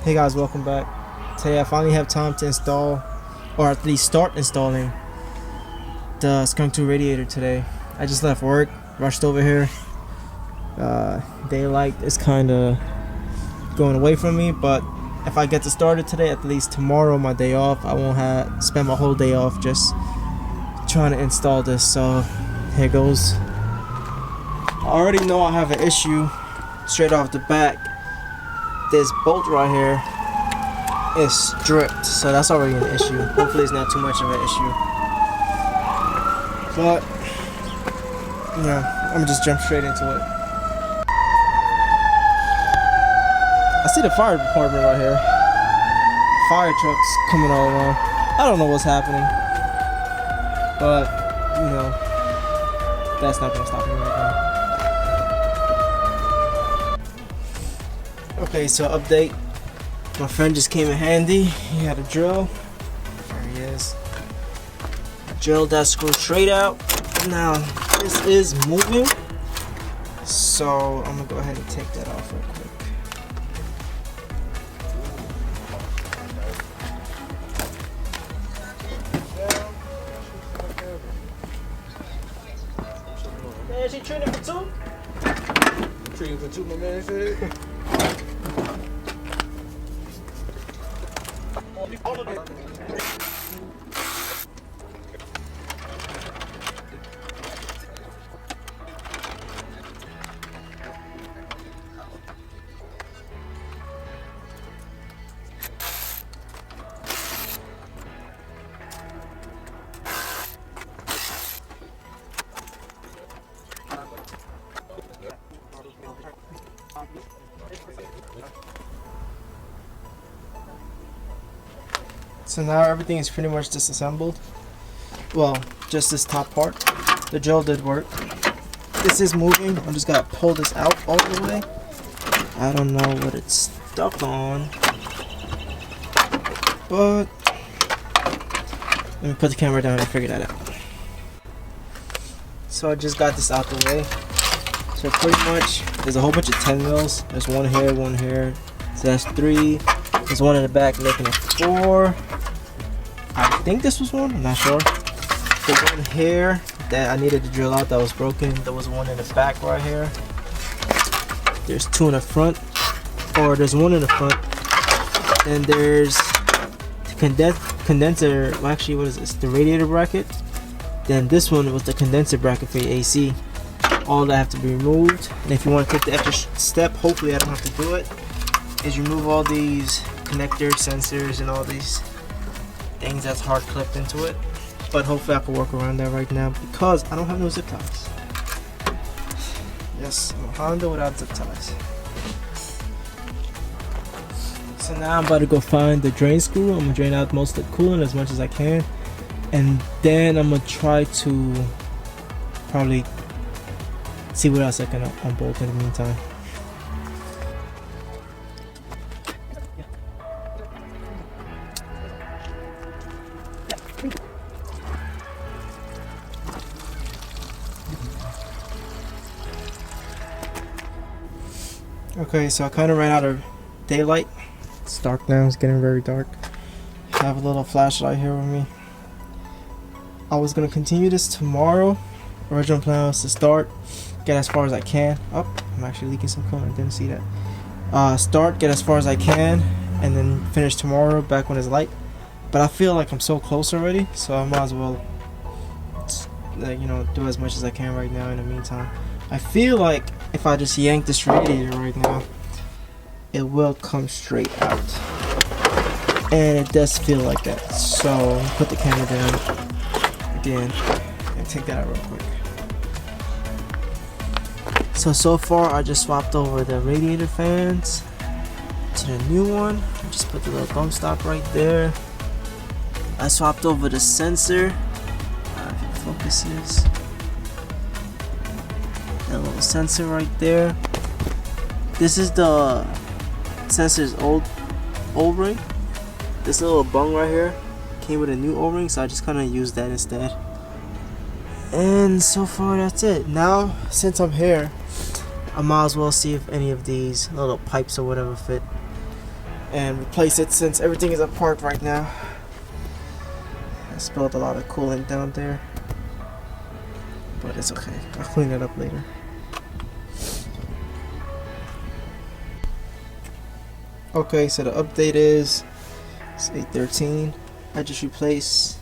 Hey guys, welcome back. Today I finally have time to install, or at least start installing, the Skunk 2 radiator today. I just left work, rushed over here. Daylight is kind of going away from me, but if I get to start it today, at least tomorrow, my day off, I won't have spend my whole day off just trying to install this. So here goes. I already know I have an issue straight off the bat. This bolt right here is stripped, so that's already an issue. Hopefully it's not too much of an issue, but yeah, I'm gonna just jump straight into it. I see the fire department right here. Fire trucks coming all around. I don't know what's happening, but you know, that's not gonna stop me right now. Okay, so update. My friend just came in handy. He had a drill. There he is. Drill that screw straight out. Now, this is moving. So, I'm gonna go ahead and take that off real quick. Man, she treating for two? Treating for two, my man said. So now everything is pretty much disassembled. Well, just this top part. The drill did work. This is moving. I'm just gonna pull this out all the way. I don't know what it's stuck on, but let me put the camera down and figure that out. So I just got this out the way. So pretty much, there's a whole bunch of 10 mils. There's one here. So that's 3. There's one in the back making it 4. I think this was one, I'm not sure. There's one here that I needed to drill out that was broken. There was one in the back right here. There's 2 in the front, or there's 1 in the front. And there's the condenser, well actually what is this? The radiator bracket. Then this one was the condenser bracket for your AC. All that have to be removed. And if you want to take the extra step, hopefully I don't have to do it, is remove all these connectors, sensors, and all these things that's hard clipped into it. But hopefully I can work around that right now because I don't have no zip ties. Yes, I'm a Honda without zip ties. So now I'm about to go find the drain screw. I'm gonna drain out most of the coolant as much as I can, and then I'm gonna try to probably see what else I can unbolt in the meantime. Okay, so I kind of ran out of daylight. It's dark now, it's getting very dark. I have a little flashlight here with me. I was going to continue this tomorrow. Original plan was to start, get as far as I can. Oh, I'm actually leaking some coolant, I didn't see that. Start, get as far as I can, and then finish tomorrow back when it's light. But I feel like I'm so close already, so I might as well, you know, do as much as I can right now in the meantime. I feel like if I just yank this radiator right now, it will come straight out. And it does feel like that. So, I'm gonna put the camera down again and take that out real quick. So far I just swapped over the radiator fans to the new one. I just put the little bump stop right there. I swapped over the sensor. If it focuses. That little sensor right there. This is the sensor's old O-ring. This little bung right here came with a new O-ring, so I just kind of used that instead. And so far that's it. Now, since I'm here, I might as well see if any of these little pipes or whatever fit. and replace it since everything is apart right now. I spilled a lot of coolant down there, but it's okay. I'll clean it up later. Okay, so the update is it's 8:13. I just replaced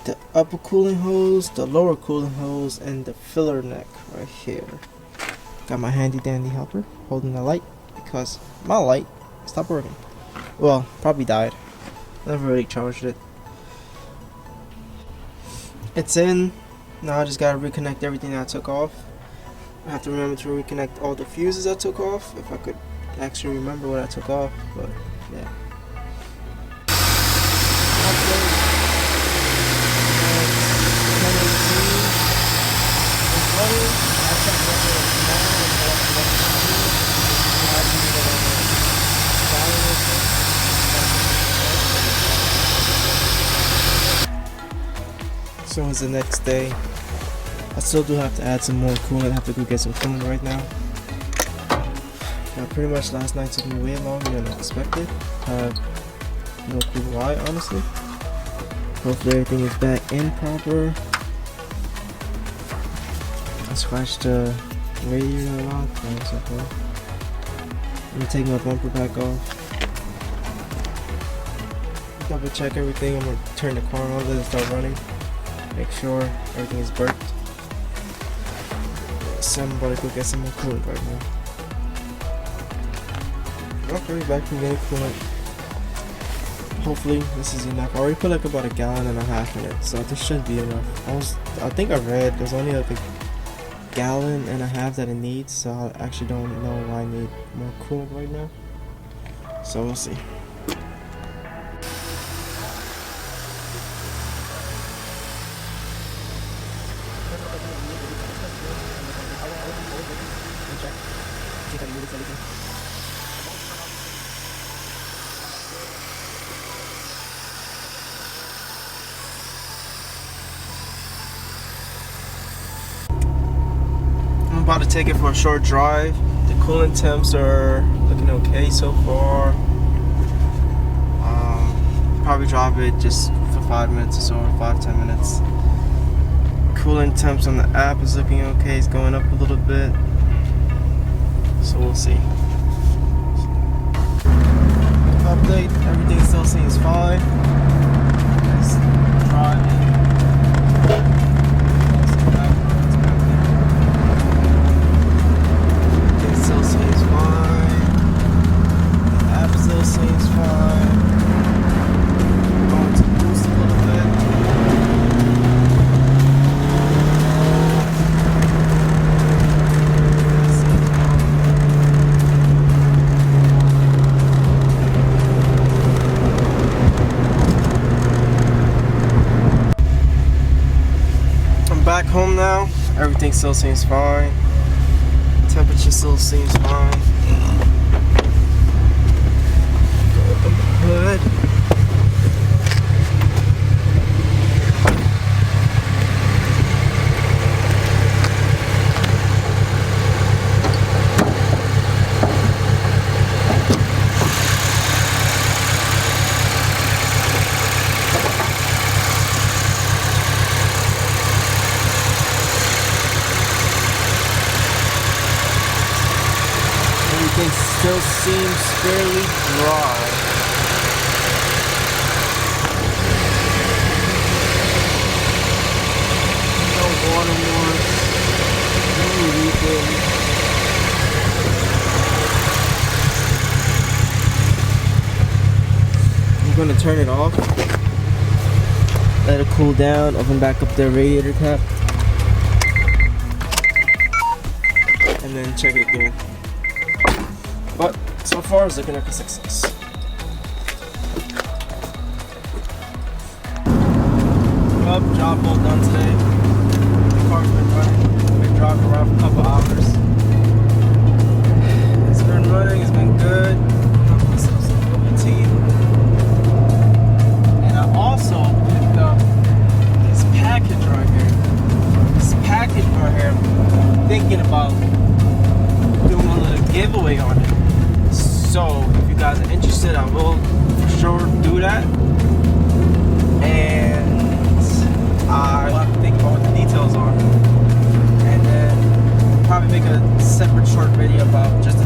the upper cooling hose, the lower cooling hose, and the filler neck right here. Got my handy dandy helper holding the light because my light stopped working. Well, probably died. Never really charged it. It's in. Now I just gotta reconnect everything I took off. I have to remember to reconnect all the fuses I took off, if I could actually remember what I took off, but yeah. So it's the next day. I still do have to add some more coolant. I have to go get some coolant right now. Pretty much last night took me way longer than expected. No clue why, honestly. Hopefully everything is back in proper. I scratched the radiator a lot, but it's okay. I'm gonna take my bumper back off. Double check everything. I'm gonna turn the car on, let it start running. Make sure everything is burnt. So I'm about to go get some more coolant right now. Okay, back from getting coolant. Hopefully this is enough. I already put like about 1.5 gallons in it, so this should be enough. I think I read there's only like 1.5 gallons that it needs, so I actually don't know why I need more coolant right now. So we'll see. I'm about to take it for a short drive. The coolant temps are looking okay so far. Probably drive it just for 5 minutes or so, 5-10 minutes. Coolant temps on the app is looking okay. It's going up a little bit, so we'll see. Update, everything still seems fine. Just driving. Everything still seems fine. The app still seems fine. Going to boost a little bit. Back home now, everything still seems fine. Temperature still seems fine. Go open the hood. Everything still seems fairly dry. No water marks, no leaking. I'm going to turn it off, let it cool down, open back up the radiator cap, and then check it again. But so far it's looking like a success. Well, job well done today. The car's been running. We've been driving around for a couple hours. It's been running, it's been good. Got myself some bubble tea. And I also picked up this package right here. This package right here, thinking about doing a little giveaway on it. So if you guys are interested, I will for sure do that. And I will have to think about what the details are. And then probably make a separate short video about just the